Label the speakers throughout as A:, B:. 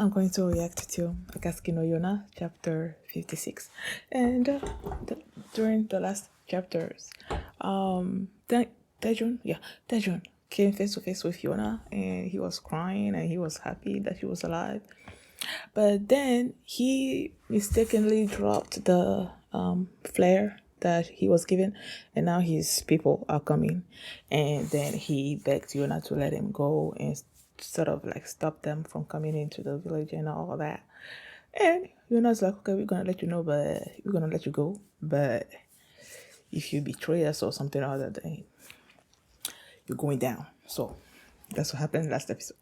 A: I'm going to react to Akatsuki no Yona, chapter 56. And during the last chapters, Tae-jun came face to face with Yona, and he was crying and he was happy that he was alive. But then he mistakenly dropped the flare that he was given, and now his people are coming. And then he begged Yona to let him go and sort of like stop them from coming into the village and all that. And Yona's like, okay, we're gonna let you know, but we're gonna let you go. But if you betray us or something or other, then you're going down. So that's what happened last episode.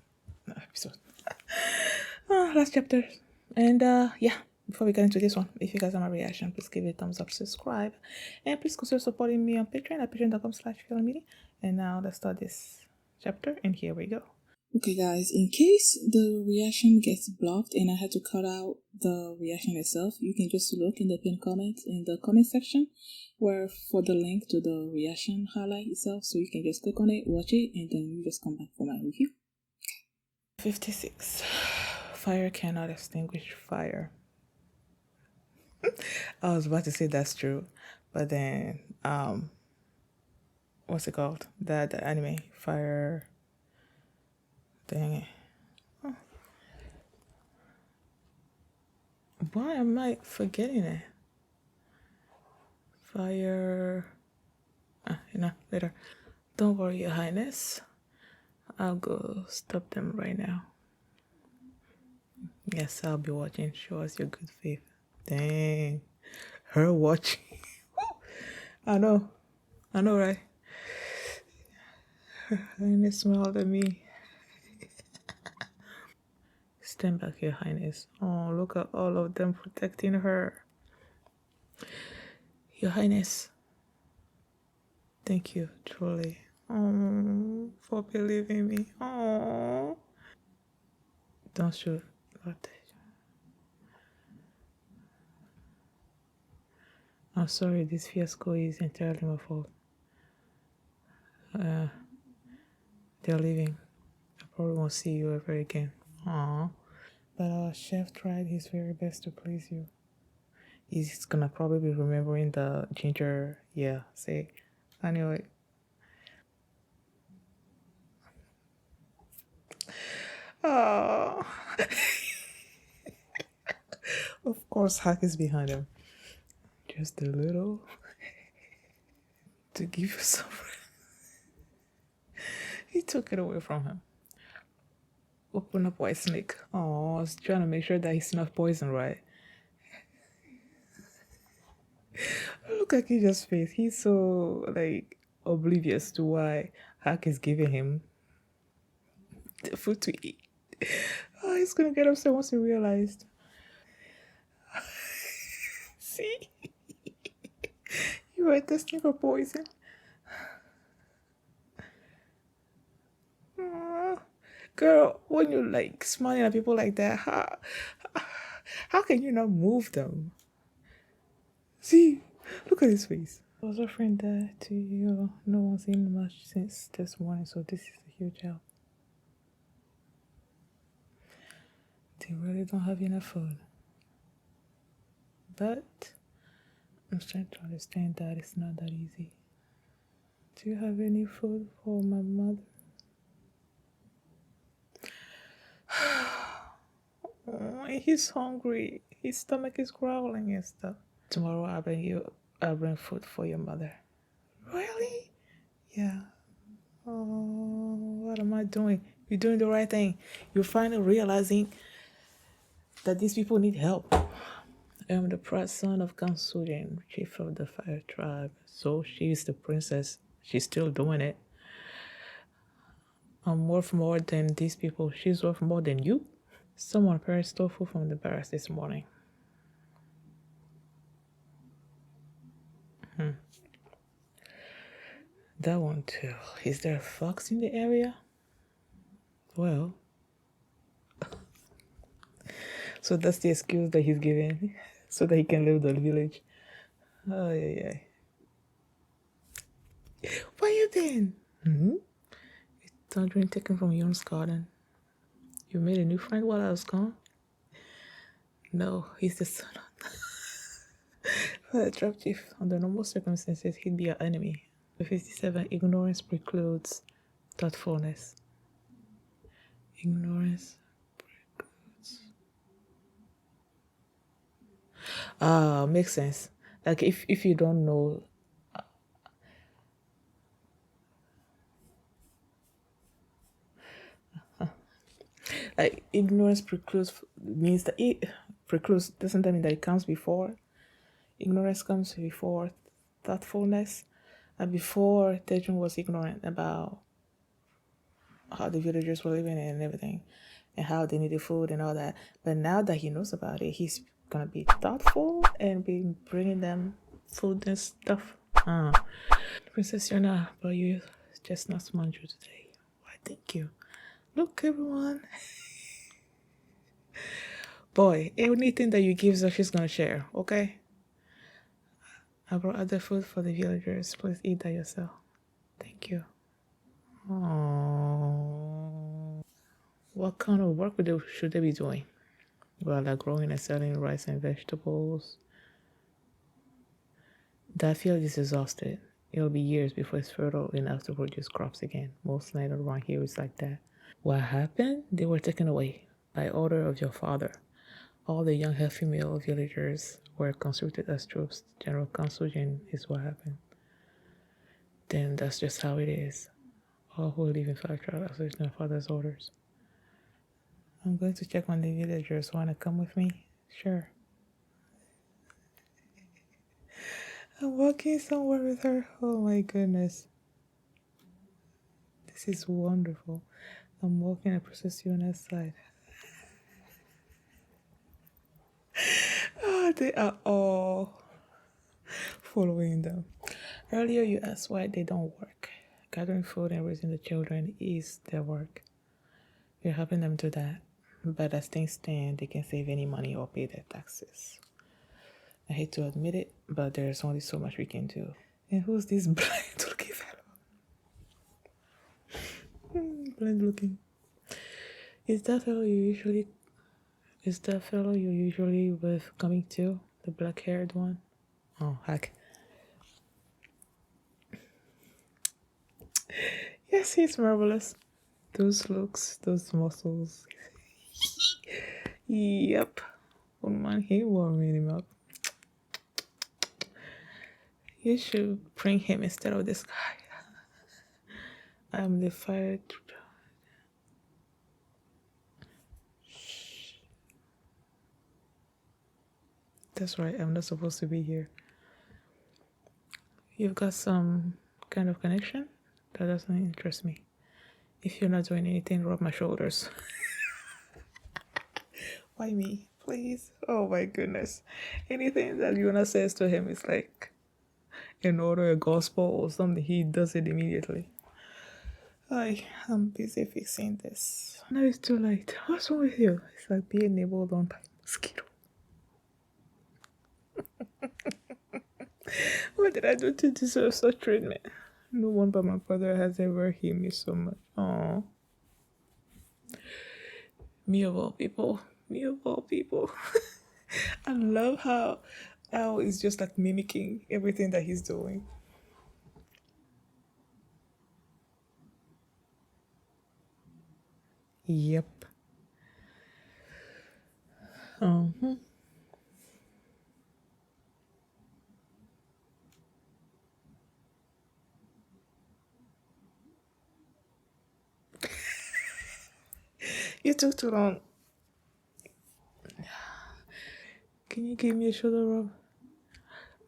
A: Last chapter. And yeah, before we get into this one, if you guys have my reaction, please give it a thumbs up, subscribe, and please consider supporting me on Patreon at patreon.com/feelmini. And now let's start this chapter, and here we go. Okay guys, in case the reaction gets blocked and I had to cut out the reaction itself, you can just look in the pinned comment in the comment section where for the link to the reaction highlight itself, so you can just click on it, watch it, and then you just come back for my review. 56. Fire cannot extinguish fire. I was about to say that's true, but then what's it called? The anime Fire. Dang it. Oh. Why am I forgetting it? Fire. Later. Don't worry, Your Highness. I'll go stop them right now. Yes, I'll be watching. Show us your good faith. Dang. Her watching. I know, right? Her Highness smiled at me. Stand back, Your Highness. Oh, look at all of them protecting her. Your Highness. Thank you, truly. Oh, for believing me. Oh. Don't shoot. I'm sorry, this fiasco is entirely my fault. They're leaving. I probably won't see you ever again. Aww. But our chef tried his very best to please you. He's gonna probably be remembering the ginger, say. Anyway. Oh. Of course, Hack is behind him. Just a little. To give you some. He took it away from him. Open up, white snake. Oh, I was trying to make sure that he's not poisoned, right? Look at Kija's face. He's so, like, oblivious to why Hack is giving him the food to eat. Oh, he's gonna get upset once he realized. See? You were testing for poison. Girl, when you like smiling at people like that, how can you not move them? See, look at his face. I was offering that to you. No one's eaten much since this morning, so this is a huge help. They really don't have enough food. But I'm trying to understand that it's not that easy. Do you have any food for my mother? Oh, he's hungry. His stomach is growling and stuff. Tomorrow I'll bring food for your mother. Really? Yeah. Oh, what am I doing? You're doing the right thing. You're finally realizing that these people need help. I'm the proud son of Gansujin, chief of the fire tribe. So she's the princess. She's still doing it. I'm worth more than these people. She's worth more than you. Someone prepared tofu from the barracks this morning. That one too. Is there a fox in the area? Well, so that's the excuse that he's giving, so that he can leave the village. Oh yeah. Where you been? Tae-jun taken from Yona's garden. You made a new friend while I was gone? No, he's the son of a trap chief. Under normal circumstances, he'd be our enemy. The 57, ignorance precludes thoughtfulness. Ignorance. Makes sense. Like if you don't know, like ignorance precludes means that it precludes doesn't mean that it comes before. Ignorance comes before thoughtfulness. And before Tae-jun was ignorant about how the villagers were living and everything, and how they needed food and all that. But now that he knows about it, he's gonna be thoughtful and be bringing them food and stuff. Princess Yona, but you just not manju today. Why? Thank you. Look, everyone. Boy, anything that you give her, she's gonna share. Okay. I brought other food for the villagers. Please eat that yourself. Thank you. Aww. What kind of work should they be doing? Well, like growing and selling rice and vegetables. That field is exhausted. It'll be years before it's fertile enough to produce crops again. Most land around here is like that. What happened? They were taken away by order of your father. All the young healthy male villagers were conscripted as troops. General Kansugen is what happened. Then that's just how it is. All who live in factory are their father's orders. I'm going to check on the villagers. Wanna come with me? Sure. I'm walking somewhere with her. Oh my goodness. This is wonderful. I'm walking a Princess Yona's side. Oh, they are all following them. Earlier, you asked why they don't work. Gathering food and raising the children is their work. We're helping them do that. But as things stand, they can save any money or pay their taxes. I hate to admit it, but there's only so much we can do. And who's this blind looking fellow? Blind looking. Is that fellow you usually with coming to? The black haired one? Oh heck. Yes, he's marvelous. Those looks, those muscles. Yep. Oh man, he warming him up. You should bring him instead of this guy. I'm the fire. That's right, I'm not supposed to be here. You've got some kind of connection? That doesn't interest me. If you're not doing anything, rub my shoulders. Why me? Please? Oh my goodness. Anything that Yona says to him is like an order, a gospel, or something. He does it immediately. I'm busy fixing this. Now it's too late. What's wrong with you? It's like being nibbled on by a mosquito. What did I do to deserve such treatment? No one but my brother has ever hit me so much. Oh, me of all people. Me of all people. I love how Al is just like mimicking everything that he's doing. Yep. Uh-huh. You took too long. Can you give me a shoulder rub?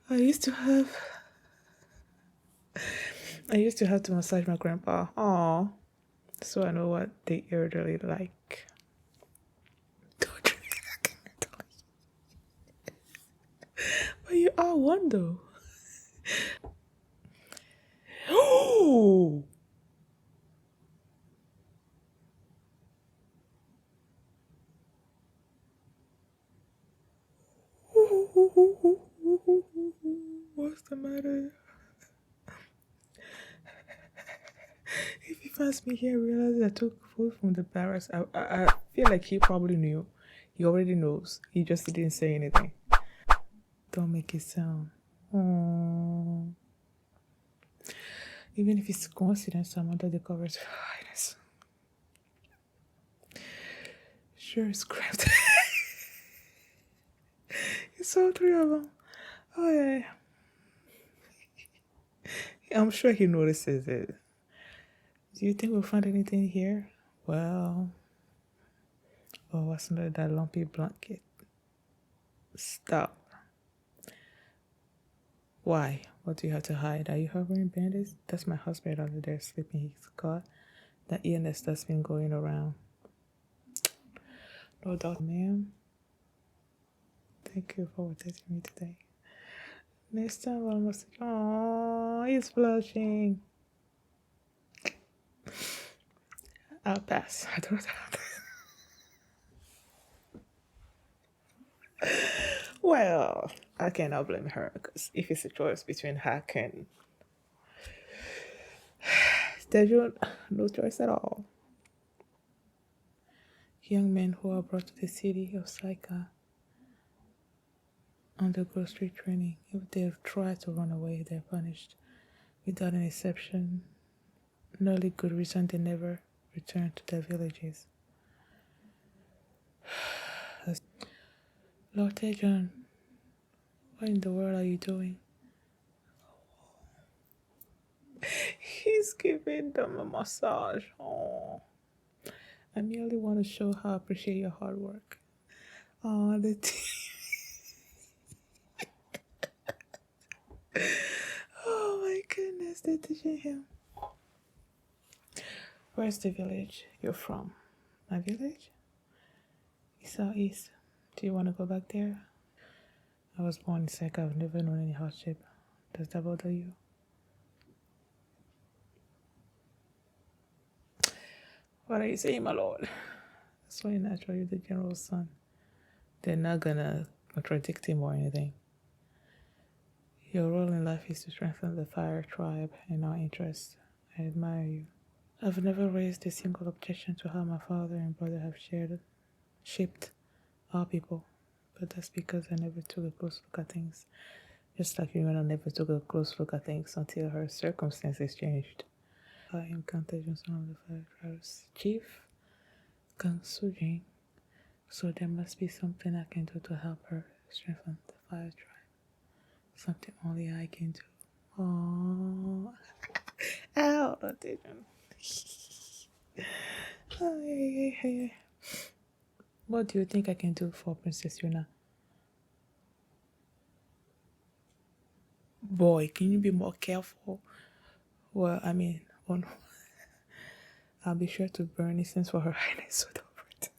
A: I used to have I used to have to massage my grandpa. Aw. So I know what the elderly like. Don't you but you are one though. Oh, what's the matter? If he finds me here, realize I took food from the barracks. I feel like he probably knew. He already knows. He just didn't say anything. Don't make it sound. Oh. Even if it's coincidence, I'm under the covers. Highness. Sure, it's cramped. It's all three of them. Oh, yeah. I'm sure he notices it. Do you think we'll find anything here? Well, oh, what's under that lumpy blanket? Stop. Why? What do you have to hide? Are you hovering bandits? That's my husband under there sleeping. He's got that illness that's been going around. No doubt, ma'am. Thank you for protecting me today. Next time I must. Oh, he's blushing. I'll pass. I don't know. Well, I cannot blame her because if it's a choice between Hack and Tae-jun, no choice at all. Young men who are brought to the city of Saika undergo street training. If they've tried to run away, they're punished. Without an exception, no only good reason they never return to their villages. Lord Tae-jun, what in the world are you doing? He's giving them a massage. Oh, I merely want to show how I appreciate your hard work. Oh, the oh my goodness, they're teaching him. Where's the village you're from? My village? It's southeast. Do you want to go back there? I was born in Seka. I've never known any hardship. Does that bother you? What are you saying, my lord? That's why naturally you're the general's son. They're not gonna contradict him or anything. Your role in life is to strengthen the fire tribe in our interest. I admire you. I've never raised a single objection to how my father and brother have shaped our people, but that's because I never took a close look at things. Just like Yona never took a close look at things until her circumstances changed. I am Tae-jun, son of the fire tribe's chief, Kang Sujin. So there must be something I can do to help her strengthen the fire tribe. Something only I can do. Oh, ow, not Tae-jun. Oh, hey. What do you think I can do for Princess Yona? Boy, can you be more careful? Well, I mean, oh no. I'll be sure to burn incense for her highness with it.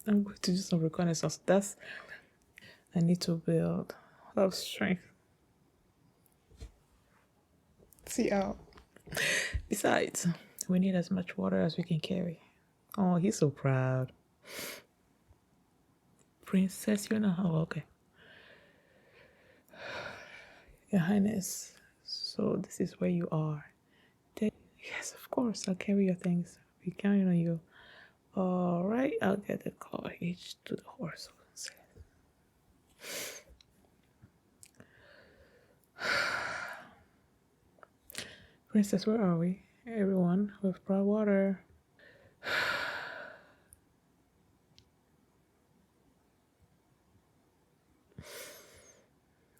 A: I'm going to do some reconnaissance. I need to build a lot of strength. See how. Besides, we need as much water as we can carry. Oh, he's so proud. Princess Yona. Oh, okay. Your Highness, so this is where you are. Yes, of course, I'll carry your things. We're counting on you. Alright, I'll get the carriage to the horse. Princess, where are we? Everyone, we've brought water.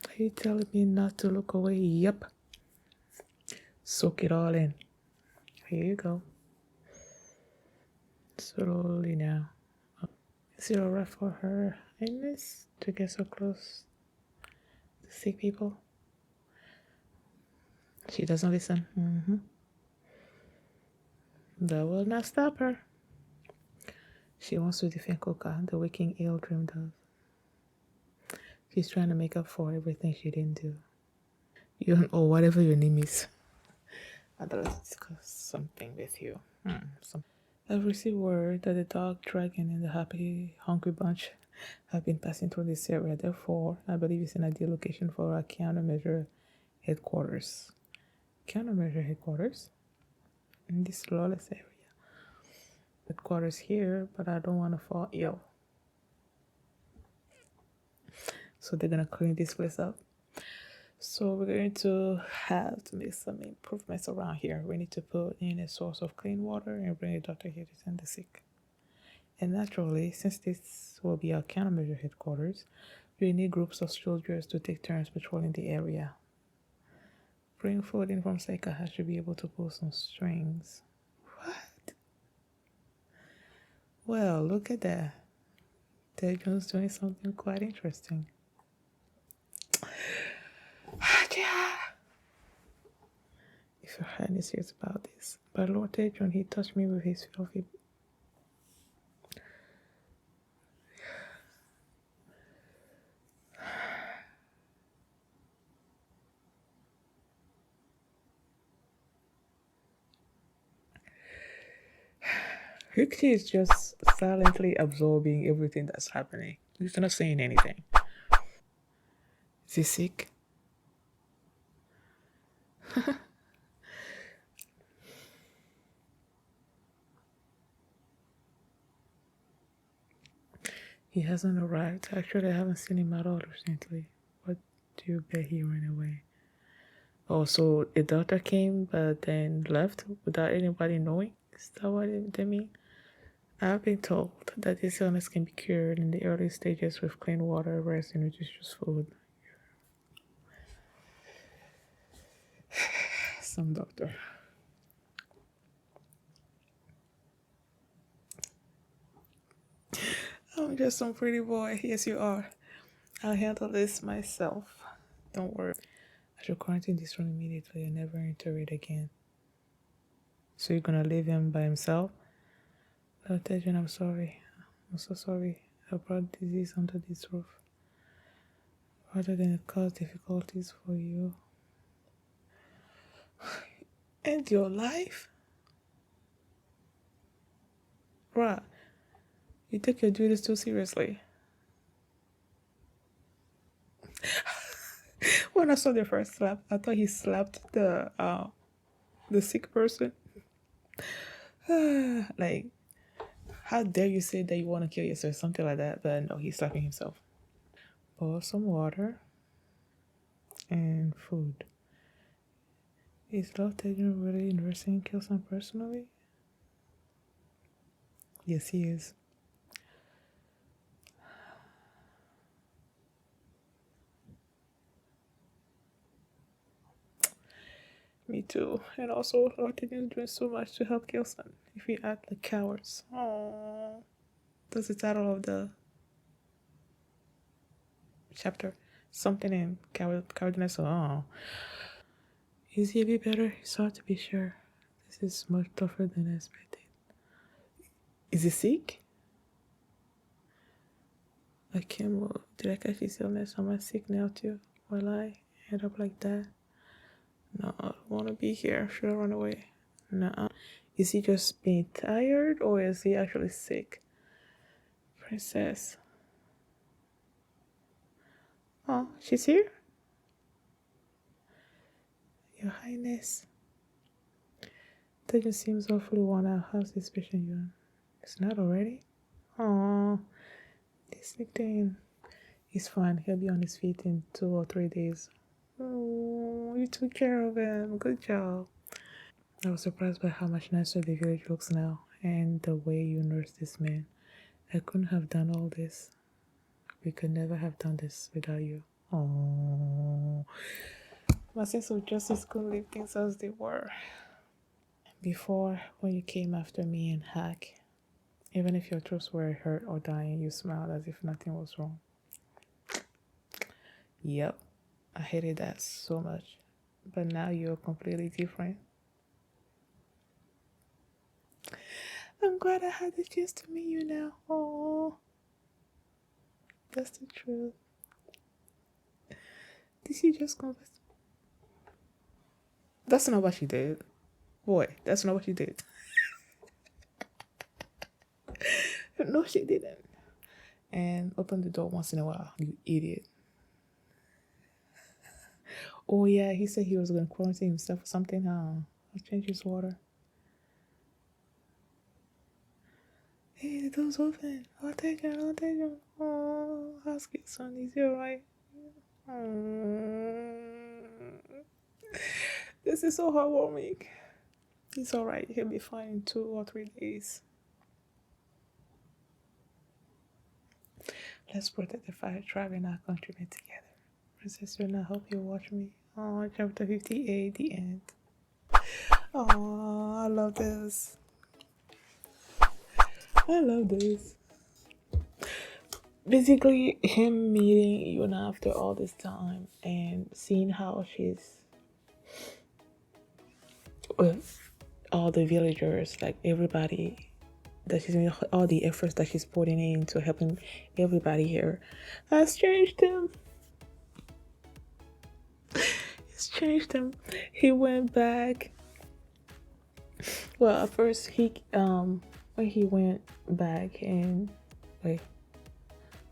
A: Are you telling me not to look away? Yep. Soak it all in. Here you go. Slowly now. Is it alright for her highness to get so close to sick people? She doesn't listen. That will not stop her. She wants to defend Koka, the waking ill dream does. She's trying to make up for everything she didn't do. Or whatever your name is. I'd like to discuss something with you. I've received word that the dog, dragon, and the happy, hungry bunch have been passing through this area. Therefore, I believe it's an ideal location for our countermeasure headquarters. Countermeasure headquarters? In this lawless area. headquarters here, but I don't want to fall ill. So they're gonna clean this place up. So we're going to have to make some improvements around here. We need to put in a source of clean water and bring a doctor here to tend the sick. And naturally, since this will be our countermeasure headquarters, we need groups of soldiers to take turns patrolling the area. Bring food in from Seika. I should be able to pull some strings. What? Well, look at that. Tae-jun's doing something quite interesting. If your highness hears about this. But Lord Tae-jun, he touched me with his filthy. Rikki is just silently absorbing everything that's happening. He's not saying anything. Is he sick? He hasn't arrived. Actually, I haven't seen him at all recently. What do you bet he ran away? Oh, so a doctor came but then left without anybody knowing? Is that what they mean? I've been told that this illness can be cured in the early stages with clean water, rest, and nutritious food. Some doctor. I'm just some pretty boy. Yes, you are. I'll handle this myself. Don't worry. I should quarantine this room immediately and never enter it again. So you're gonna leave him by himself? Oh, Tae-jun, I'm sorry. I'm so sorry. I brought disease under this roof. Rather than it cause difficulties for you. End your life? Bruh, you take your duties too seriously. When I saw the first slap, I thought he slapped the sick person. Like, how dare you say that you want to kill yourself, something like that? But no, he's slapping himself. Pour some water and food. Is Love Tae-jun really nursing Kyo-san personally? Yes, he is. Me too. And also, Lord Tae-jun is doing so much to help Kyo-san. If we act like cowards. Oh, that's the title of the chapter. Something in cowardness. Oh. Is he a bit better? It's hard to be sure. This is much tougher than I expected. Is he sick? I can't move. Did I catch this illness? Am I sick now too? Will I end up like that? No, I don't want to be here. Should I run away? No. Is he just being tired or is he actually sick? Princess. Oh, she's here? Your Highness. That just seems awfully worn out. How's this patient doing? It's not already? Oh, this nickname. He's fine. He'll be on his feet in 2 or 3 days. Oh, you took care of him. Good job. I was surprised by how much nicer the village looks now and the way you nursed this man. I couldn't have done all this. We could never have done this without you. Oh, my sense of justice couldn't leave things as they were. Before, when you came after me and Hack, even if your troops were hurt or dying, you smiled as if nothing was wrong. Yep, I hated that so much. But now you're completely different. I'm glad I had the chance to meet you now. Oh, that's the truth. Did she just confess? That's not what she did. Boy, that's not what she did. No, she didn't. And open the door once in a while, you idiot. Oh, yeah, he said he was going to quarantine himself or something. I'll change his water. Hey, the door's open. I'll take you. I'll take you. Oh, ask your son. Is he alright? This is so heartwarming. He's alright. He'll be fine in 2 or 3 days. Let's protect the fire tribe and our countrymen together. Princess Yona, hope you watch me. Oh, chapter 58, the end. Oh, I love this. I love this. Basically, him meeting Yuna after all this time and seeing how she's with all the villagers, like everybody, that she's doing all the efforts that she's putting into helping everybody here, has changed him. It's changed him. He went back. Well, at first when he went back and wait,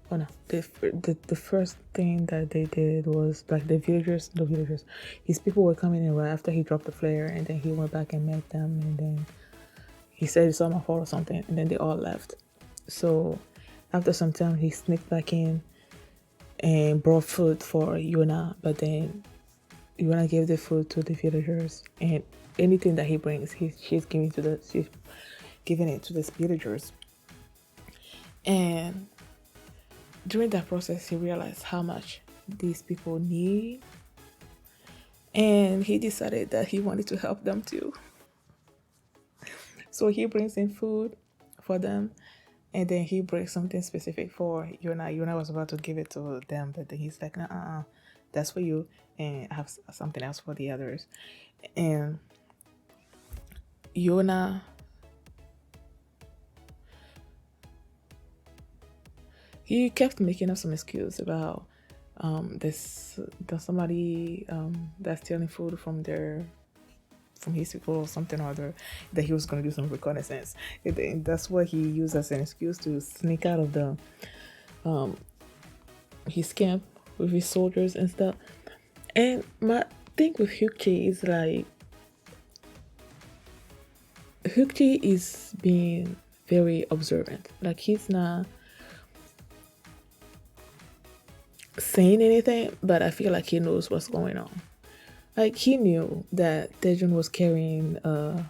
A: oh no, the first thing that they did was like the villagers, his people were coming in right after he dropped the flare, and then he went back and met them, and then he said it's all my fault or something, and then they all left. So after some time, he sneaked back in and brought food for Yuna, but then Yuna gave the food to the villagers, and anything that he brings, she's giving it to the villagers. And during that process, he realized how much these people need, and he decided that he wanted to help them too. So he brings in food for them, and then he brings something specific for Yona. Yona was about to give it to them, but then he's like, "Nah, that's for you, and I have something else for the others." And Yona, he kept making up some excuse about there's somebody that's stealing food from his people or something or other, that he was going to do some reconnaissance, and that's what he used as an excuse to sneak out of the his camp with his soldiers and stuff. And my thing with Hyukji is like, Hyukji is being very observant. Like, he's not saying anything, but I feel like he knows what's going on. Like, he knew that Tae-jun was carrying a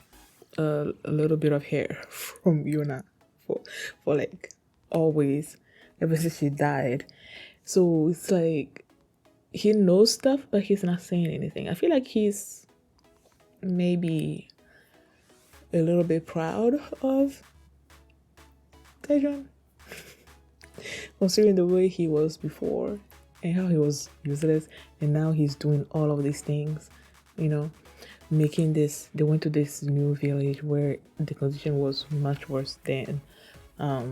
A: little bit of hair from Yona for like always, ever since she died. So it's like he knows stuff, but he's not saying anything. I feel like he's maybe a little bit proud of Tae-jun, considering the way he was before and how he was useless, and now he's doing all of these things, you know, making this. They went to this new village where the condition was much worse than what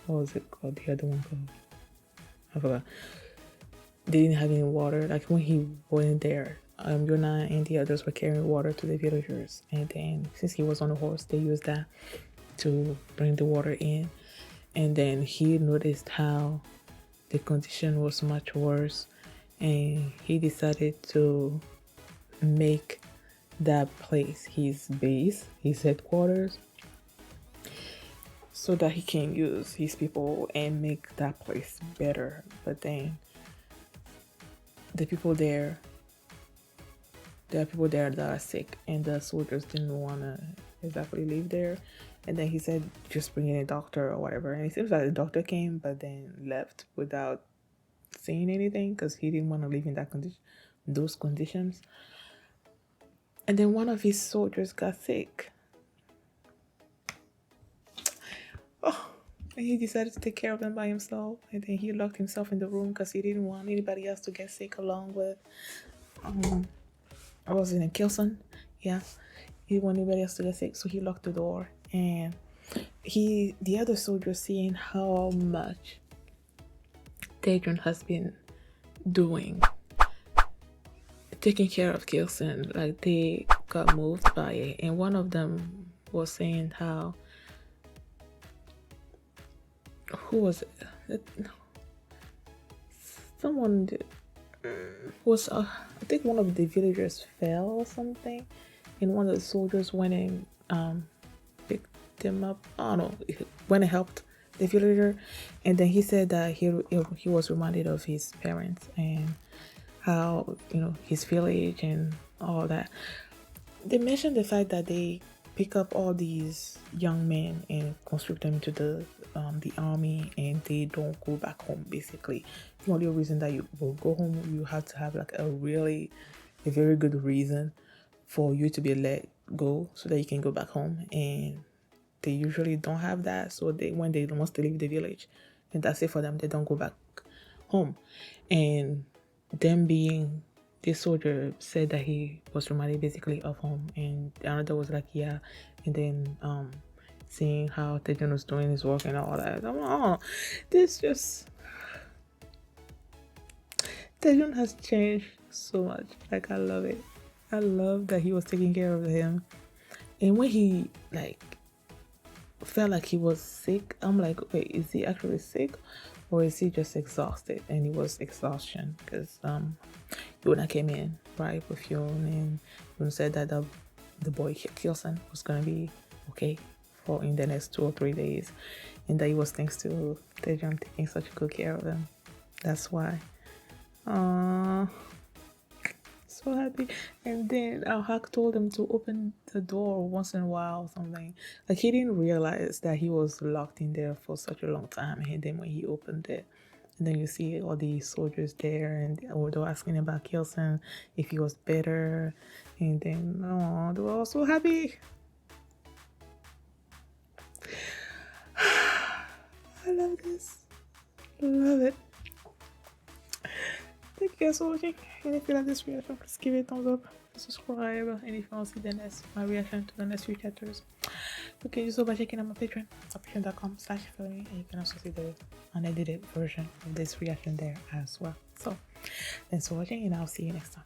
A: was it called, the other one called, I forgot. They didn't have any water. Like, when he went there, Yona and the others were carrying water to the villagers, and then since he was on a horse, they used that to bring the water in. And then he noticed how the condition was much worse, and he decided to make that place his base, his headquarters, so that he can use his people and make that place better. But then the people there there are people there that are sick, and the soldiers didn't want to exactly live there. And then he said, just bring in a doctor or whatever. And it seems like the doctor came, but then left without saying anything, because he didn't want to live in those conditions. And then one of his soldiers got sick. Oh, and he decided to take care of them by himself. And then he locked himself in the room because he didn't want anybody else to get sick along with. I was in Kilson. Yeah, he didn't want anybody else to get sick, so he locked the door. And the other soldiers, seeing how much Tae-jun has been doing, taking care of Kilson, like, they got moved by it. And one of them was saying how, who was it? Someone was, I think one of the villagers fell or something, and one of the soldiers went and them up. I don't know. He went and helped the villager, and then he said that he was reminded of his parents and how his village and all that. They mentioned the fact that they pick up all these young men and conscript them into the army, and they don't go back home. Basically, the only reason that you will go home, you have to have like a very good reason for you to be let go, so that you can go back home. And they usually don't have that, so they when they once they leave the village, and that's it for them. They don't go back home. And them being this soldier said that he was reminded basically of home, and another was like, yeah. And then seeing how Tae-jun was doing his work and all that, I'm like, oh, this just Tae-jun has changed so much. Like, I love it. I love that he was taking care of him. And when he like felt like he was sick, I'm like, wait, is he actually sick, or is he just exhausted? And it was exhaustion, because Yona came in right with Yona, and Yona said that the boy Kilson was gonna be okay for in the next 2 or 3 days, and that it was thanks to Tae-jun taking such good care of him. That's why. So happy. And then Hak told him to open the door once in a while or something. Like, he didn't realize that he was locked in there for such a long time. And then when he opened it, and then you see all the soldiers there, and they were asking about Kilson, if he was better. And then, oh, they were all so happy. I love this. Love it. Thank you guys for watching. And if you like this reaction, please give it a thumbs up, subscribe, and if you want to see my reaction to the next few chapters, you can do so by checking out my Patreon, patreon.com/filmy, and you can also see the unedited version of this reaction there as well. So thanks for watching, and I'll see you next time.